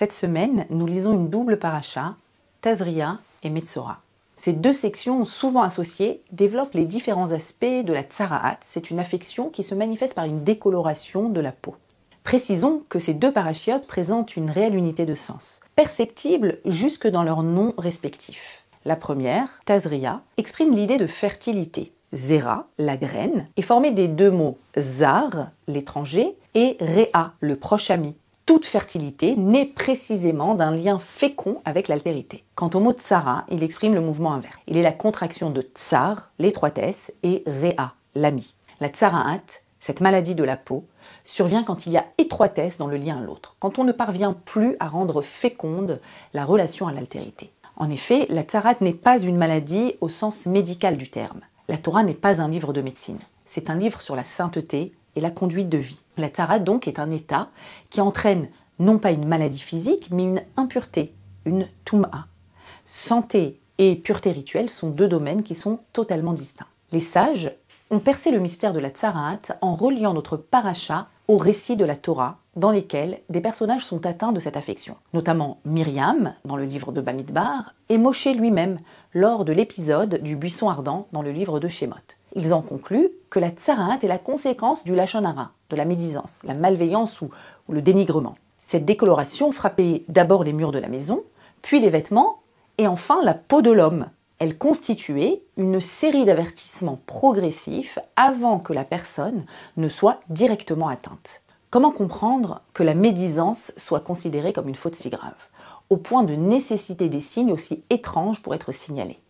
Cette semaine, nous lisons une double paracha, Tazria et Metzora. Ces deux sections, souvent associées, développent les différents aspects de la tsara'at. C'est une affection qui se manifeste par une décoloration de la peau. Précisons que ces deux parachiotes présentent une réelle unité de sens, perceptible jusque dans leurs noms respectifs. La première, Tazria, exprime l'idée de fertilité. Zera, la graine, est formée des deux mots zar, l'étranger, et Réa, le proche ami. Toute fertilité naît précisément d'un lien fécond avec l'altérité. Quant au mot tsara, il exprime le mouvement inverse. Il est la contraction de tsar, l'étroitesse, et Réa, l'ami. La tsara'at, cette maladie de la peau, survient quand il y a étroitesse dans le lien à l'autre, quand on ne parvient plus à rendre féconde la relation à l'altérité. En effet, la tsara'at n'est pas une maladie au sens médical du terme. La Torah n'est pas un livre de médecine. C'est un livre sur la sainteté et la conduite de vie. La tsara'at donc est un état qui entraîne non pas une maladie physique, mais une impureté, une tum'a. Santé et pureté rituelle sont deux domaines qui sont totalement distincts. Les sages ont percé le mystère de la tsara'at en reliant notre paracha aux récits de la Torah dans lesquels des personnages sont atteints de cette affection, notamment Myriam dans le livre de Bamidbar et Moshe lui-même lors de l'épisode du buisson ardent dans le livre de Shemot. Ils en concluent que la tsara'at est la conséquence du lachon hara, de la médisance, la malveillance ou le dénigrement. Cette décoloration frappait d'abord les murs de la maison, puis les vêtements et enfin la peau de l'homme. Elle constituait une série d'avertissements progressifs avant que la personne ne soit directement atteinte. Comment comprendre que la médisance soit considérée comme une faute si grave, au point de nécessiter des signes aussi étranges pour être signalés?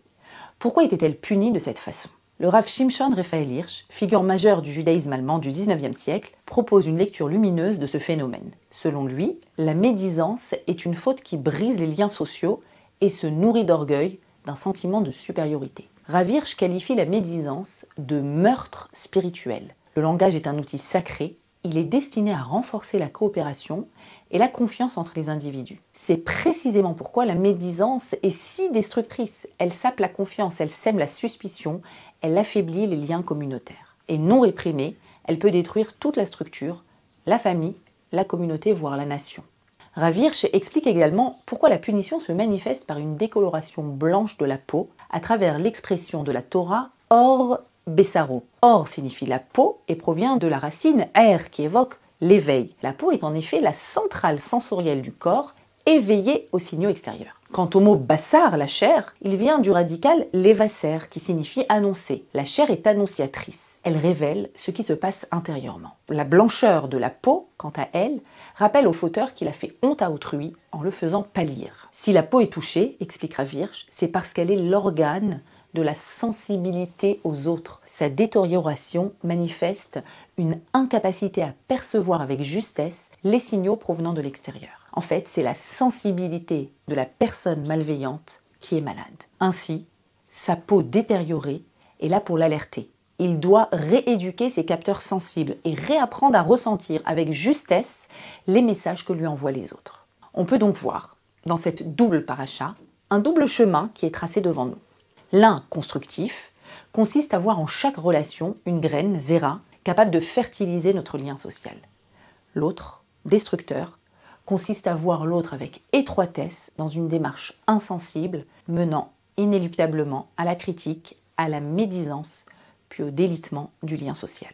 Pourquoi était-elle punie de cette façon? Le Rav Shimshon Raphaël Hirsch, figure majeure du judaïsme allemand du XIXe siècle, propose une lecture lumineuse de ce phénomène. Selon lui, la médisance est une faute qui brise les liens sociaux et se nourrit d'orgueil, d'un sentiment de supériorité. Rav Hirsch qualifie la médisance de meurtre spirituel. Le langage est un outil sacré, il est destiné à renforcer la coopération et la confiance entre les individus. C'est précisément pourquoi la médisance est si destructrice. Elle sape la confiance, elle sème la suspicion, elle affaiblit les liens communautaires. Et non réprimée, elle peut détruire toute la structure, la famille, la communauté, voire la nation. Rav Hirsch explique également pourquoi la punition se manifeste par une décoloration blanche de la peau à travers l'expression de la Torah « or bessaro ». Or signifie la peau et provient de la racine « er » qui évoque l'éveil. La peau est en effet la centrale sensorielle du corps, éveillée aux signaux extérieurs. Quant au mot « bassar », la chair, il vient du radical « levaser » qui signifie « annoncer ». La chair est annonciatrice. Elle révèle ce qui se passe intérieurement. La blancheur de la peau, quant à elle, rappelle au fauteur qu'il a fait honte à autrui en le faisant pâlir. Si la peau est touchée, explique Rav Hirsch, c'est parce qu'elle est l'organe de la sensibilité aux autres. Sa détérioration manifeste une incapacité à percevoir avec justesse les signaux provenant de l'extérieur. En fait, c'est la sensibilité de la personne malveillante qui est malade. Ainsi, sa peau détériorée est là pour l'alerter. Il doit rééduquer ses capteurs sensibles et réapprendre à ressentir avec justesse les messages que lui envoient les autres. On peut donc voir, dans cette double paracha, un double chemin qui est tracé devant nous. L'un, constructif, consiste à voir en chaque relation une graine, zera, capable de fertiliser notre lien social. L'autre, destructeur, consiste à voir l'autre avec étroitesse dans une démarche insensible, menant inéluctablement à la critique, à la médisance, puis au délitement du lien social.